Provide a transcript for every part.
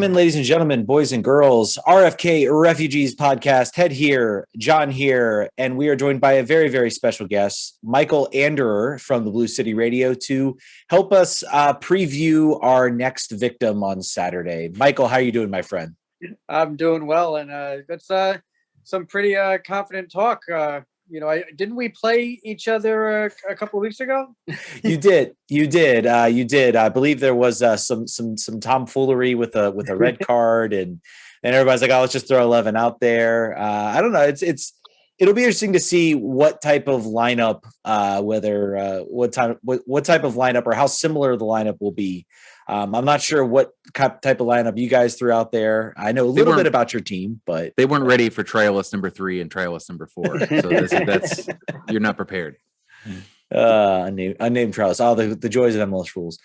Welcome in, ladies and gentlemen, boys and girls. RFK Refugees Podcast. Ted here, John here, and we are joined by a very, very special guest, Michael Anderer from the Blue City Radio, to help us preview our next victim on Saturday. Michael, how are you doing, my friend? I'm doing well, and that's some pretty confident talk. Didn't we play each other a couple of weeks ago? You did. I believe there was some tomfoolery with a red card, and everybody's like, "Oh, let's just throw 11 out there." I don't know. It'll be interesting to see what type of lineup, what type of lineup or how similar the lineup will be. I'm not sure what type of lineup you guys threw out there. I know a little bit about your team, but they weren't ready for trial list number 3 and trial list number 4. So that's you're not prepared. Unnamed trial list. Oh, the joys of MLS rules.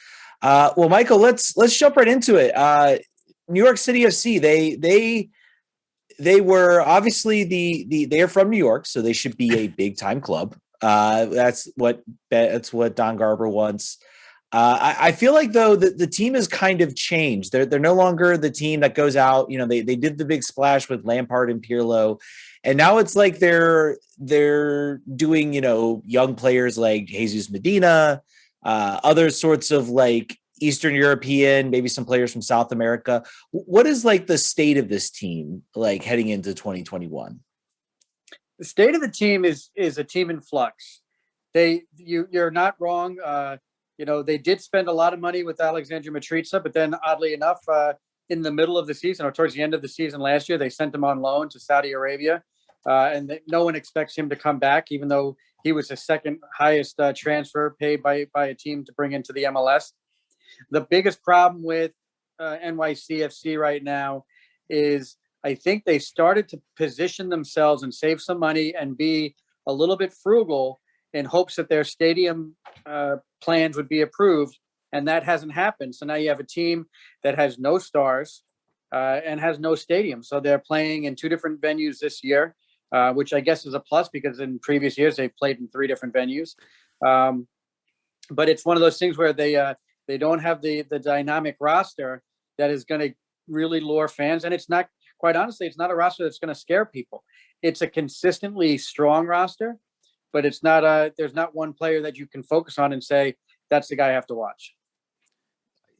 Well, Michael, let's jump right into it. New York City FC. They were obviously they're from New York, so they should be a big time club. That's what Don Garber wants. I feel like, though, the team has kind of changed. They're no longer the team that goes out. You know, they did the big splash with Lampard and Pirlo, and now it's like they're doing, young players like Jesus Medina, other sorts of like Eastern European, maybe some players from South America. What is like the state of this team like heading into 2021? The state of the team is a team in flux. You're not wrong. They did spend a lot of money with Alexandru Mitrovica, but then oddly enough, in the middle of the season or towards the end of the season last year, they sent him on loan to Saudi Arabia, and no one expects him to come back, even though he was the second highest transfer paid by a team to bring into the MLS. The biggest problem with NYCFC right now is I think they started to position themselves and save some money and be a little bit frugal in hopes that their stadium plans would be approved, and that hasn't happened. So now you have a team that has no stars and has no stadium. So they're playing in 2 different venues this year, which I guess is a plus because in previous years they've played in 3 different venues. But it's one of those things where they don't have the dynamic roster that is going to really lure fans, and it's not, quite honestly, it's not a roster that's going to scare people. It's a consistently strong roster, but it's not there's not one player that you can focus on and say, that's the guy I have to watch.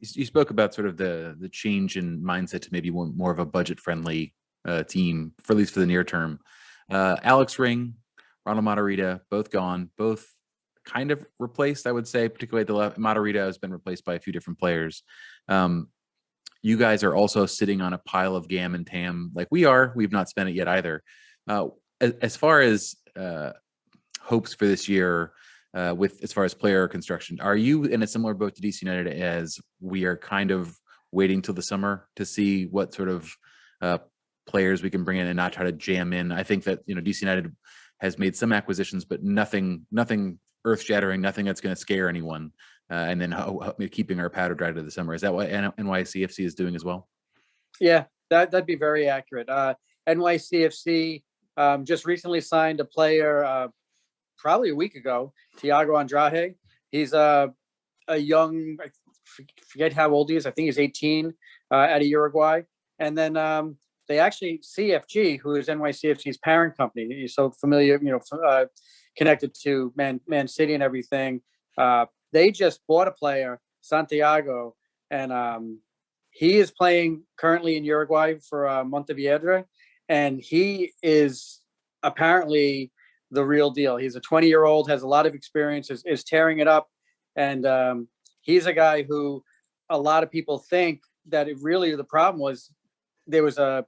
You spoke about sort of the change in mindset to maybe more of a budget-friendly team, for at least for the near term. Alex Ring, Ronald Matarrita, both gone, both kind of replaced, I would say, particularly the left. Matarrita has been replaced by a few different players. You guys are also sitting on a pile of GAM and TAM like we are. We've not spent it yet either. As far as hopes for this year, as far as player construction, are you in a similar boat to DC United as we are kind of waiting till the summer to see what sort of players we can bring in and not try to jam in? I think that DC United has made some acquisitions, but nothing earth-shattering, nothing that's going to scare anyone, and then keeping our powder dry to the summer. Is that what NYCFC is doing as well? Yeah, that'd be very accurate. NYCFC just recently signed a player probably a week ago, Thiago Andrade. He's a young, I forget how old he is. I think he's 18, out of Uruguay. And then they actually, CFG, who is NYCFC's parent company, he's so familiar, connected to Man City and everything. They just bought a player, Santiago, and he is playing currently in Uruguay for Montevideo, and he is apparently the real deal. He's a 20-year-old, has a lot of experience, is tearing it up. And he's a guy who a lot of people think that the problem was there was a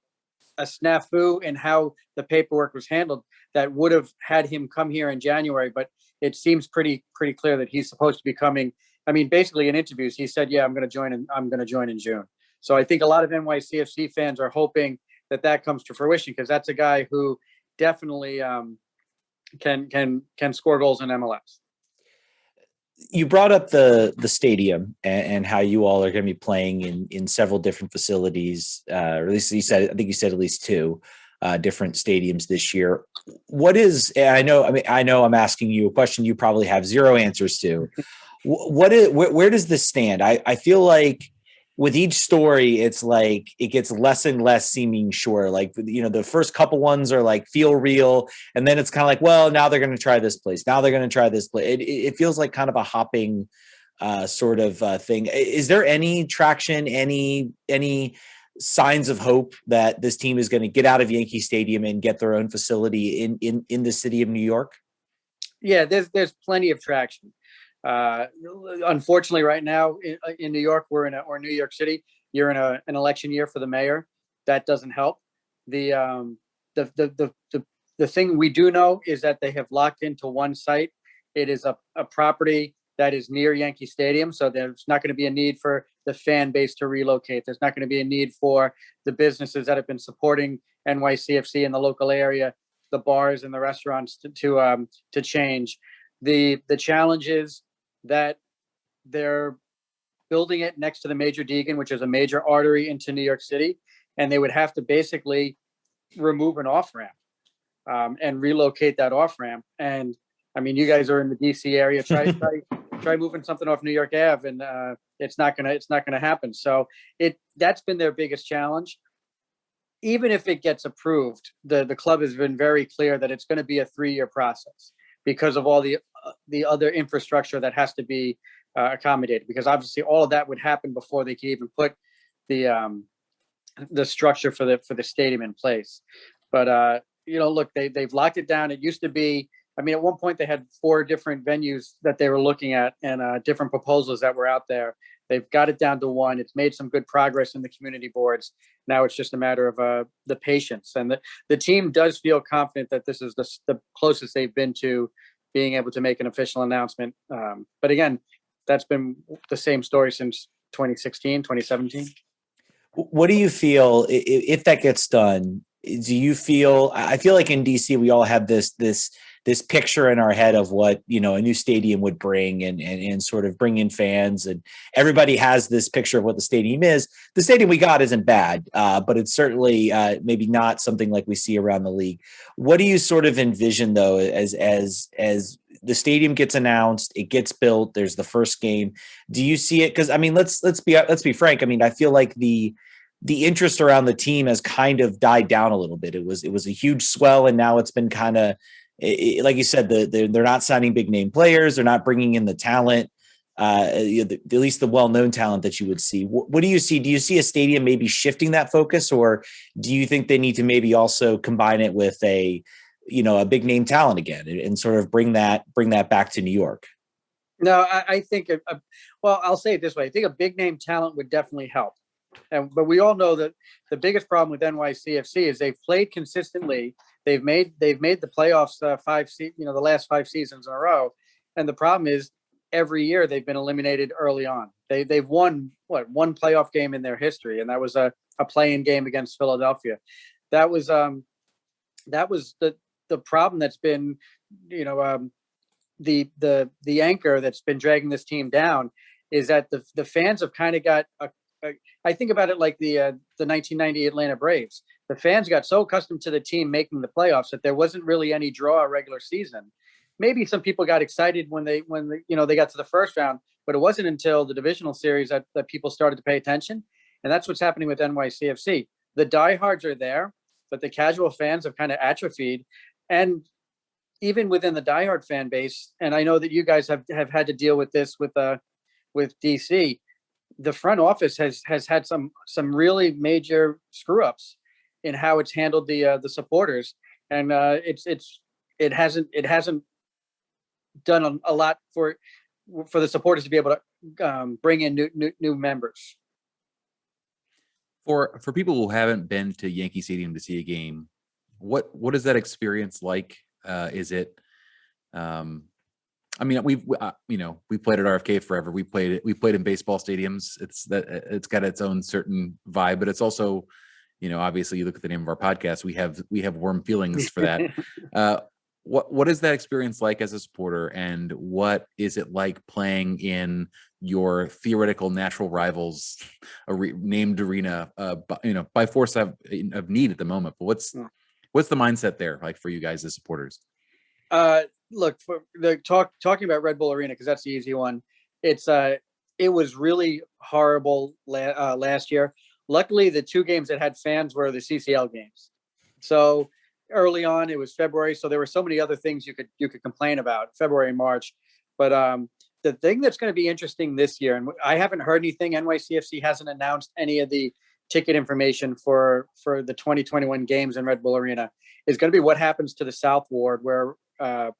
snafu in how the paperwork was handled that would have had him come here in January. But it seems pretty clear that he's supposed to be coming. I mean, basically in interviews, he said, yeah, I'm going to join in June. So I think a lot of NYCFC fans are hoping that comes to fruition, because that's a guy who definitely can score goals in MLS. You brought up the stadium and how you all are going to be playing in several different facilities, or at least you said at least 2 different stadiums this year. What is, and I know I'm asking you a question you probably have 0 answers to. Where does this stand? I feel like with each story, it's like it gets less and less seeming sure. Like, the first couple ones are like feel real, and then it's kind of like, well, now they're going to try this place. Now they're going to try this place. It feels like kind of a hopping sort of thing. Is there any traction, any signs of hope that this team is going to get out of Yankee Stadium and get their own facility in the city of New York? Yeah, there's plenty of traction. Unfortunately, right now in New York, or New York City, you're in an election year for the mayor. That doesn't help. The thing we do know is that they have locked into one site. It is a property that is near Yankee Stadium, so there's not going to be a need for the fan base to relocate. There's not going to be a need for the businesses that have been supporting NYCFC in the local area, the bars and the restaurants to change. The challenge is that they're building it next to the Major Deegan, which is a major artery into New York City, and they would have to basically remove an off-ramp and relocate that off-ramp. And I mean, you guys are in the DC area. Try moving something off New York Ave, and it's not gonna happen. So that's been their biggest challenge. Even if it gets approved, the club has been very clear that it's going to be a 3-year process because of all the other infrastructure that has to be accommodated. Because obviously, all of that would happen before they could even put the structure for the stadium in place. But look, they've locked it down. It used to be. I mean, at one point they had 4 different venues that they were looking at and different proposals that were out there. They've got it down to 1. It's made some good progress in the community boards. Now it's just a matter of the patience. And the team does feel confident that this is the closest they've been to being able to make an official announcement. But again, that's been the same story since 2016, 2017. What do you feel if that gets done? Do you feel? I feel like in DC we all have this picture in our head of what a new stadium would bring and sort of bring in fans, and everybody has this picture of what the stadium is. The stadium we got isn't bad, but it's certainly maybe not something like we see around the league. What do you sort of envision though as the stadium gets announced, it gets built, there's the first game? Do you see it? Because I mean, let's be frank. I mean, I feel like the interest around the team has kind of died down a little bit. It was a huge swell, and now it's been kind of, like you said, they're not signing big name players. They're not bringing in the talent, at least the well-known talent that you would see. What do you see? Do you see a stadium maybe shifting that focus, or do you think they need to maybe also combine it with a big name talent again and sort of bring that back to New York? No, I think, well, I'll say it this way. I think a big name talent would definitely help. But we all know that the biggest problem with NYCFC is they've played consistently. They've made the playoffs the last 5 seasons in a row, and the problem is every year they've been eliminated early on. They've won one playoff game in their history, and that was a play-in game against Philadelphia. That was the problem that's been the anchor that's been dragging this team down, is that the fans have kind of got I think about it like the 1990 Atlanta Braves. The fans got so accustomed to the team making the playoffs that there wasn't really any draw regular season. Maybe some people got excited when they got to the first round, but it wasn't until the divisional series that people started to pay attention. And that's what's happening with NYCFC. The diehards are there, but the casual fans have kind of atrophied. And even within the diehard fan base, and I know that you guys have had to deal with this with DC. The front office has had some really major screw ups in how it's handled the supporters, and it hasn't done a lot for the supporters to be able to bring in new members. For people who haven't been to Yankee Stadium to see a game, what is that experience like? Is it? I mean, we played at RFK forever. We played in baseball stadiums. It's got its own certain vibe, but it's also, obviously you look at the name of our podcast, we have warm feelings for that. What is that experience like as a supporter, and what is it like playing in your theoretical natural rivals named arena, by force of need at the moment? But what's the mindset there like for you guys as supporters? Look, for the talking about Red Bull Arena, because that's the easy one. It's it was really horrible last year. Luckily, the 2 games that had fans were the CCL games. So early on, it was February, so there were so many other things you could complain about, February and March. But the thing that's going to be interesting this year, and I haven't heard anything, NYCFC hasn't announced any of the ticket information for the 2021 games in Red Bull Arena, is going to be what happens to the South Ward, where the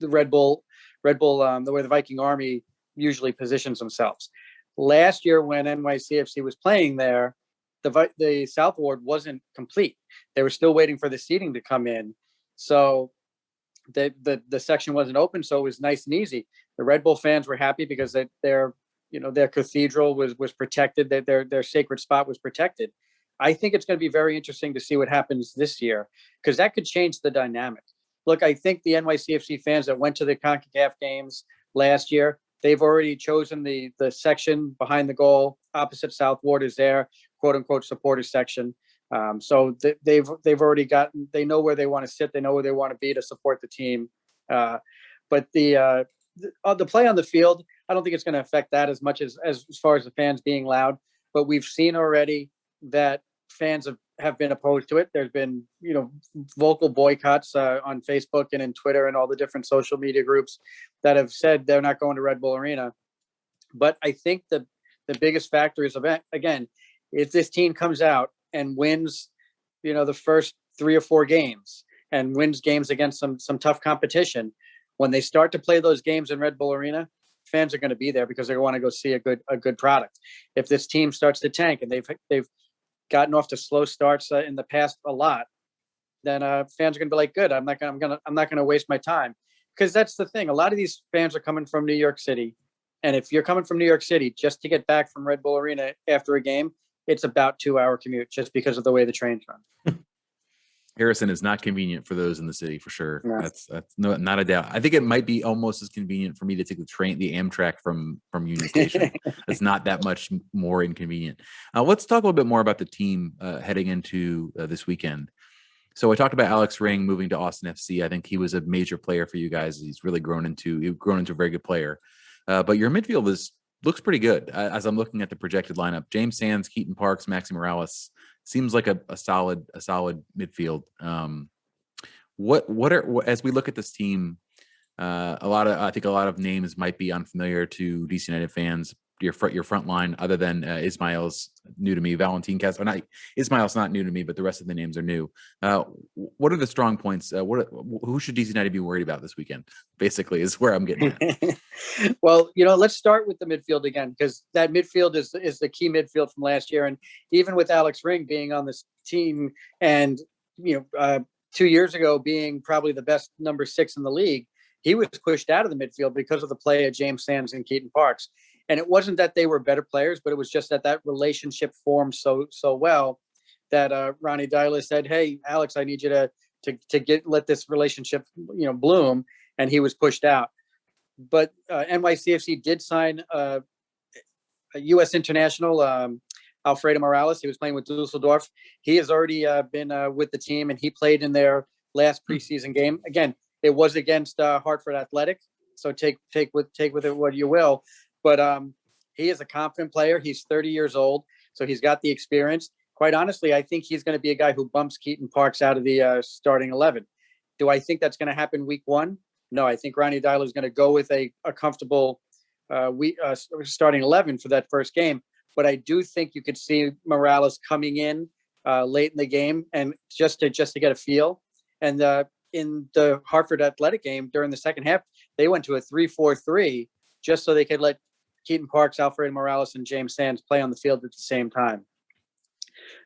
Red Bull, the way the Viking Army usually positions themselves. Last year, when NYCFC was playing there, the South Ward wasn't complete. They were still waiting for the seating to come in, so the section wasn't open. So it was nice and easy. The Red Bull fans were happy because their cathedral was protected. That their sacred spot was protected. I think it's going to be very interesting to see what happens this year, because that could change the dynamic. Look, I think the NYCFC fans that went to the CONCACAF games last year, they've already chosen the section behind the goal opposite South Ward is their quote unquote supporter section. So they've already gotten, they know where they want to sit. They know where they want to be to support the team. But the play on the field, I don't think it's going to affect that as much as far as the fans being loud. But we've seen already that fans have been opposed to it. There's been, vocal boycotts on Facebook and in Twitter and all the different social media groups that have said they're not going to Red Bull Arena. But I think the biggest factor is, again, if this team comes out and wins, the first 3 or 4 games and wins games against some tough competition, when they start to play those games in Red Bull Arena, fans are going to be there because they want to go see a good product. If this team starts to tank, and they've gotten off to slow starts in the past a lot, then fans are going to be like, good, I'm not going to waste my time. Because that's the thing. A lot of these fans are coming from New York City. And if you're coming from New York City just to get back from Red Bull Arena after a game, it's about 2-hour commute just because of the way the trains run. Harrison is not convenient for those in the city, for sure. No. That's no, not a doubt. I think it might be almost as convenient for me to take the Amtrak from Union Station. It's not that much more inconvenient. Let's talk a little bit more about the team heading into this weekend. So I talked about Alex Ring moving to Austin FC. I think he was a major player for you guys. He's really grown into a very good player. But your midfield looks pretty good as I'm looking at the projected lineup. James Sands, Keaton Parks, Maxi Morales seems like a solid midfield. As we look at this team, I think a lot of names might be unfamiliar to DC United fans. Your front line, other than Ismail's new to me, Valentin Castro. Ismail's not new to me, but the rest of the names are new. What are the strong points? Who should DC United be worried about this weekend? Basically, is where I'm getting at. Well, let's start with the midfield again, because that midfield is the key midfield from last year. And even with Alex Ring being on this team, and 2 years ago being probably the best number 6 in the league, he was pushed out of the midfield because of the play of James Sands and Keaton Parks. And it wasn't that they were better players, but it was just that relationship formed so well that Ronnie Dyler said, "Hey, Alex, I need you to let this relationship bloom," and he was pushed out. But NYCFC did sign a U.S. international, Alfredo Morales. He was playing with Dusseldorf. He has already been with the team, and he played in their last preseason game. Again, it was against Hartford Athletic, so take with it what you will. But he is a confident player. He's 30 years old, so he's got the experience. Quite honestly, I think he's going to be a guy who bumps Keaton Parks out of the starting 11. Do I think that's going to happen week 1? No, I think Ronnie Dyler is going to go with a comfortable starting 11 for that first game. But I do think you could see Morales coming in late in the game, and just to get a feel. And in the Hartford Athletic game during the second half, they went to a 3-4-3 just so they could let Keaton Parks, Alfredo Morales, and James Sands play on the field at the same time.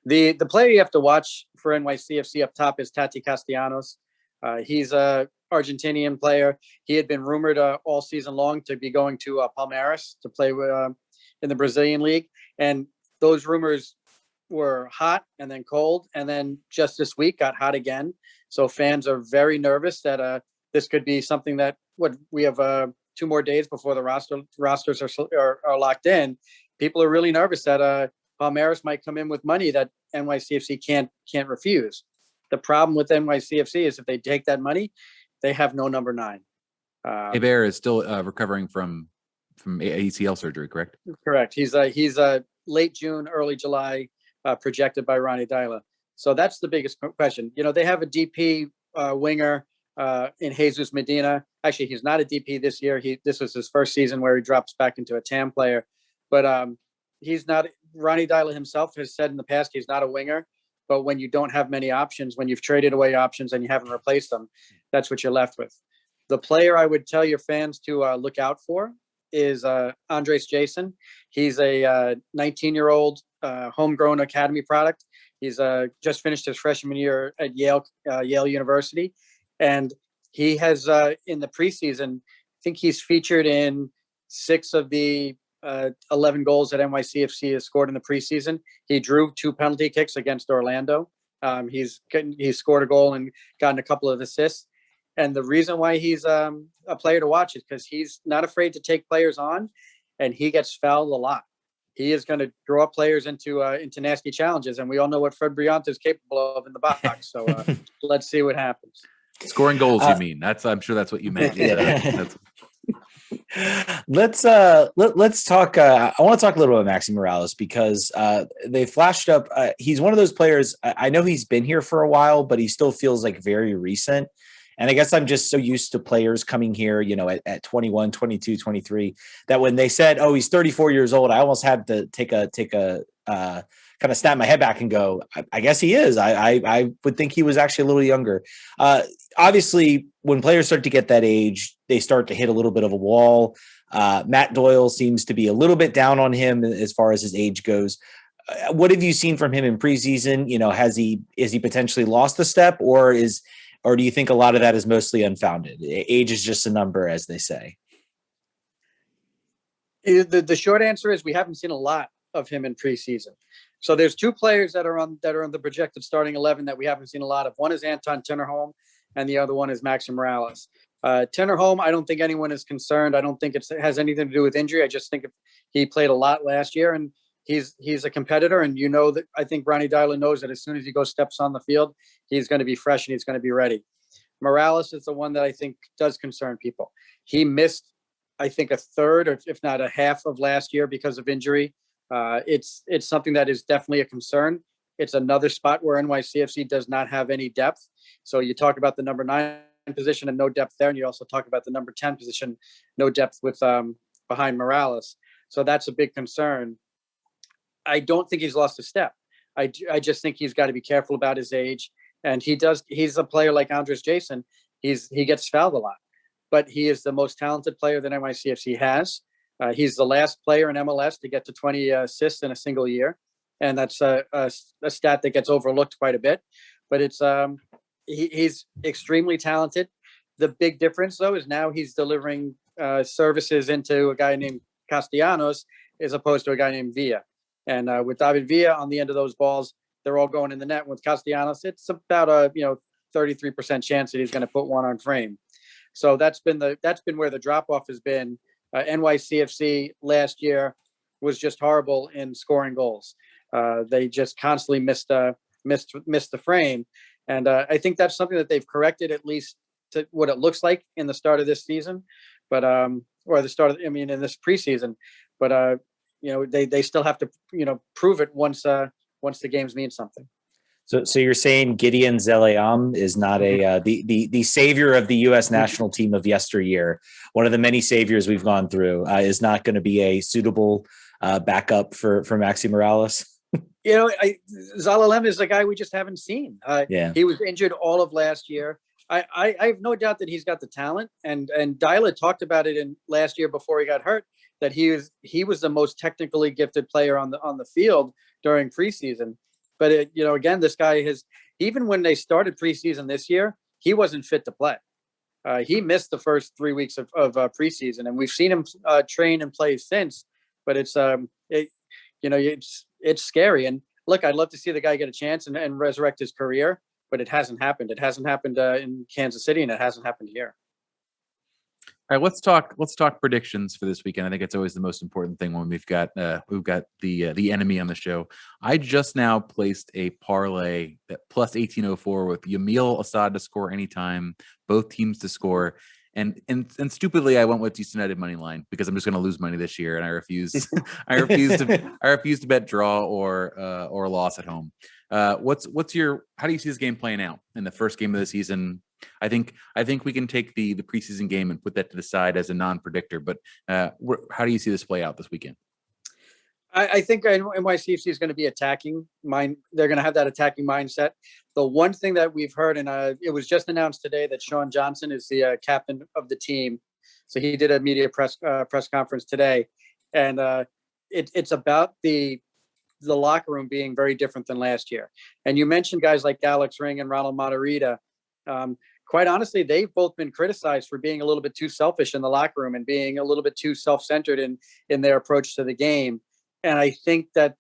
The player you have to watch for NYCFC up top is Tati Castellanos. He's a Argentinian player. He had been rumored all season long to be going to Palmeiras to play in the Brazilian league. And those rumors were hot and then cold. And then just this week got hot again. So fans are very nervous that this could be something that we have 2 more days before the rosters are locked in. People are really nervous that Palmeiras might come in with money that NYCFC can't refuse. The problem with NYCFC is if they take that money, they have no number 9. Hebert is still recovering from ACL surgery, correct? Correct. He's late June, early July, projected by Ronnie Dyla. So that's the biggest question. They have a DP winger in Jesus Medina. Actually, he's not a DP this year. This was his first season where he drops back into a TAM player. But he's not. Ronnie Dyla himself has said in the past he's not a winger. But when you don't have many options, when you've traded away options and you haven't replaced them, that's what you're left with. The player I would tell your fans to look out for is Andres Jason. He's a 19-year-old homegrown academy product. He's just finished his freshman year at Yale University. And he has, in the preseason, I think he's featured in 6 of the 11 goals that NYCFC has scored in the preseason. He drew 2 penalty kicks against Orlando. He's scored a goal and gotten a couple of assists. And the reason why he's a player to watch is because he's not afraid to take players on, and he gets fouled a lot. He is going to draw players into nasty challenges, and we all know what Fred Briante is capable of in the box. So let's see what happens. Scoring goals, you mean? I'm sure that's what you meant. Let's talk. I want to talk a little about Maxi Morales because they flashed up. He's one of those players. I know he's been here for a while, but he still feels like very recent. And I guess I'm just so used to players coming here, at 21, 22, 23, that when they said, "Oh, he's 34 years old," I almost had to take a kind of snap my head back and go, I guess he is. I would think he was actually a little younger. Obviously, when players start to get that age, they start to hit a little bit of a wall. Matt Doyle seems to be a little bit down on him as far as his age goes. What have you seen from him in preseason? Is he potentially lost a step, or do you think a lot of that is mostly unfounded? Age is just a number, as they say. The short answer is we haven't seen a lot of him in preseason. So there's 2 players that are on the projected starting 11 that we haven't seen a lot of. One is Anton Tinnerholm, and the other one is Maxi Morales. Tinnerholm, I don't think anyone is concerned. I don't think it has anything to do with injury. I just think he played a lot last year, and he's a competitor. And that I think Ronnie Dyla knows that as soon as he steps on the field, he's going to be fresh and he's going to be ready. Morales is the one that I think does concern people. He missed, I think, a third, or if not a half of last year because of injury. It's something that is definitely a concern. It's another spot where NYCFC does not have any depth. So you talk about the number 9 position and no depth there, and you also talk about the number 10 position, no depth with behind Morales. So that's a big concern. I don't think he's lost a step. I just think he's got to be careful about his age, and he's a player like Andres Jason. He gets fouled a lot, but he is the most talented player that NYCFC has. He's the last player in MLS to get to 20 assists in a single year. And that's a stat that gets overlooked quite a bit, but he's extremely talented. The big difference though, is now he's delivering services into a guy named Castellanos as opposed to a guy named Villa. And with David Villa on the end of those balls, they're all going in the net. With Castellanos, it's about a 33% chance that he's going to put one on frame. So that's been where the drop off has been. NYCFC last year was just horrible in scoring goals. They just constantly missed the frame, and I think that's something that they've corrected, at least to what it looks like in the start of this season, but in this preseason. But they still have to prove it once the games mean something. So you're saying Gideon Zelayam is not the savior of the U.S. national team of yesteryear, one of the many saviors we've gone through, is not going to be a suitable backup for Maxi Morales? Zelayam is a guy we just haven't seen. He was injured all of last year. I have no doubt that he's got the talent, and Dyla talked about it in last year before he got hurt, that he was the most technically gifted player on the field during preseason. But again, this guy even when they started preseason this year, he wasn't fit to play. He missed the first 3 weeks of preseason, and we've seen him train and play since. But it's scary. And look, I'd love to see the guy get a chance and resurrect his career, but it hasn't happened. It hasn't happened in Kansas City, and it hasn't happened here. All right, let's talk predictions for this weekend. I think it's always the most important thing when we've got the enemy on the show. I just now placed a parlay at plus 1804 with Yamil Assad to score anytime, both teams to score, And stupidly, I went with DC United money line because I'm just going to lose money this year, and I refuse. I refuse to bet draw or loss at home. What's your? How do you see this game playing out in the first game of the season? I think we can take the preseason game and put that to the side as a non-predictor. But how do you see this play out this weekend? I think NYCFC is going to be attacking. They're going to have that attacking mindset. The one thing that we've heard, and it was just announced today that Sean Johnson is the captain of the team. So he did a media press conference today, and it's about the locker room being very different than last year. And you mentioned guys like Alex Ring and Ronald Matarrita. Quite honestly, they've both been criticized for being a little bit too selfish in the locker room and being a little bit too self-centered in their approach to the game. And I think that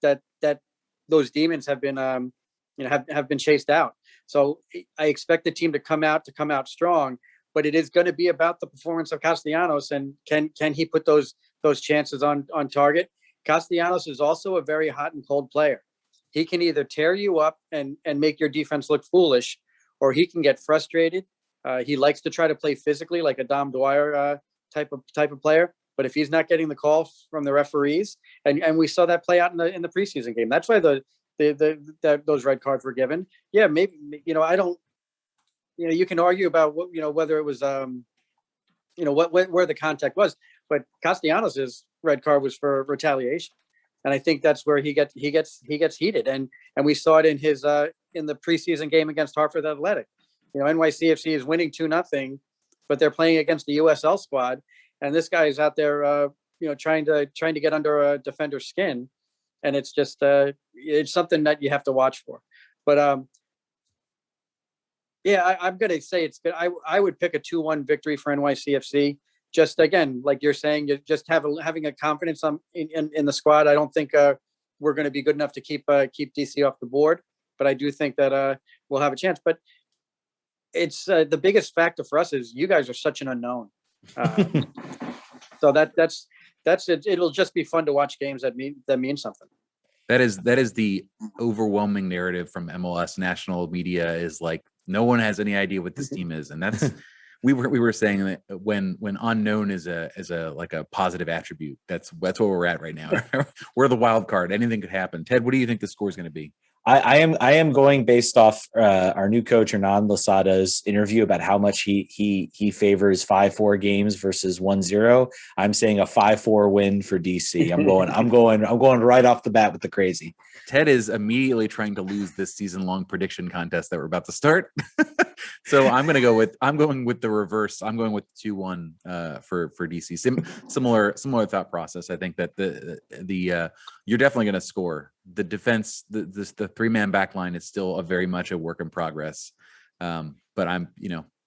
those demons have been have been chased out. So I expect the team to come out strong, but it is going to be about the performance of Castellanos, and can he put those chances on target? Castellanos is also a very hot and cold player. He can either tear you up and make your defense look foolish, or he can get frustrated. He likes to try to play physically, like a Dom Dwyer type of player. But if he's not getting the call from the referees, and we saw that play out in the preseason game, that's why those red cards were given. Yeah, maybe I don't. You can argue about whether it was where the contact was, but Castellanos' red card was for retaliation, and I think that's where he gets heated, and we saw it in his in the preseason game against Hartford Athletic. NYCFC is winning 2-0, but they're playing against the USL squad. And this guy is out there, trying to get under a defender's skin, and it's just it's something that you have to watch for. But I'm going to say it's good. I would pick a 2-1 victory for NYCFC. Just again, like you're saying, you just having a confidence in the squad. I don't think we're going to be good enough to keep DC off the board, but I do think that we'll have a chance. But it's the biggest factor for us is you guys are such an unknown. So that's it. It'll just be fun to watch games that mean something. That is the overwhelming narrative from MLS national media, is like no one has any idea what this team is, and that's we were saying that when unknown is a like a positive attribute, that's where we're at right now. We're the wild card. Anything could happen. Ted, what do you think the score is going to be? I am going based off our new coach Hernan Losada's interview about how much he favors 5-4 games versus 1-0. I'm saying a 5-4 win for DC. I'm going right off the bat with the crazy. Ted is immediately trying to lose this season-long prediction contest that we're about to start. So I'm going with the reverse. I'm going with 2-1 for DC. Similar thought process. I think that the you're definitely going to score. The defense, the 3-man back line is still a very much a work in progress. But I'm,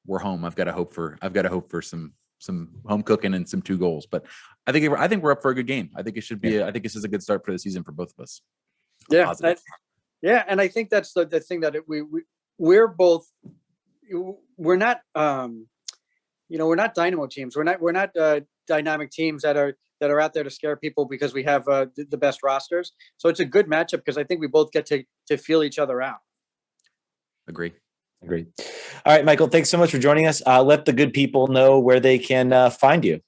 we're home. I've got to hope for some home cooking and some 2 goals. But I think we're up for a good game. I think it should be. I think this is a good start for the season for both of us. Yeah, and I think that's the thing that we're both. We're not, we're not dynamo teams. We're not dynamic teams that are out there to scare people because we have the best rosters. So it's a good matchup because I think we both get to feel each other out. Agree. All right, Michael, thanks so much for joining us. Let the good people know where they can find you.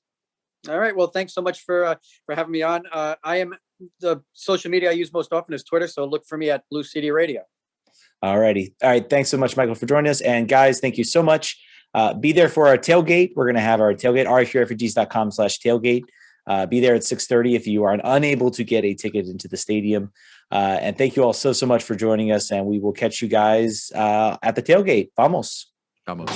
All right. Well, thanks so much for having me on. The social media I use most often is Twitter. So look for me at Blue City Radio. All righty. All right. Thanks so much, Michael, for joining us. And guys, thank you so much. Be there for our tailgate. We're going to have our tailgate, rfkrefugees.com/tailgate. Be there at 6:30 if you are unable to get a ticket into the stadium. And thank you all so much for joining us. And we will catch you guys at the tailgate. Vamos. Vamos.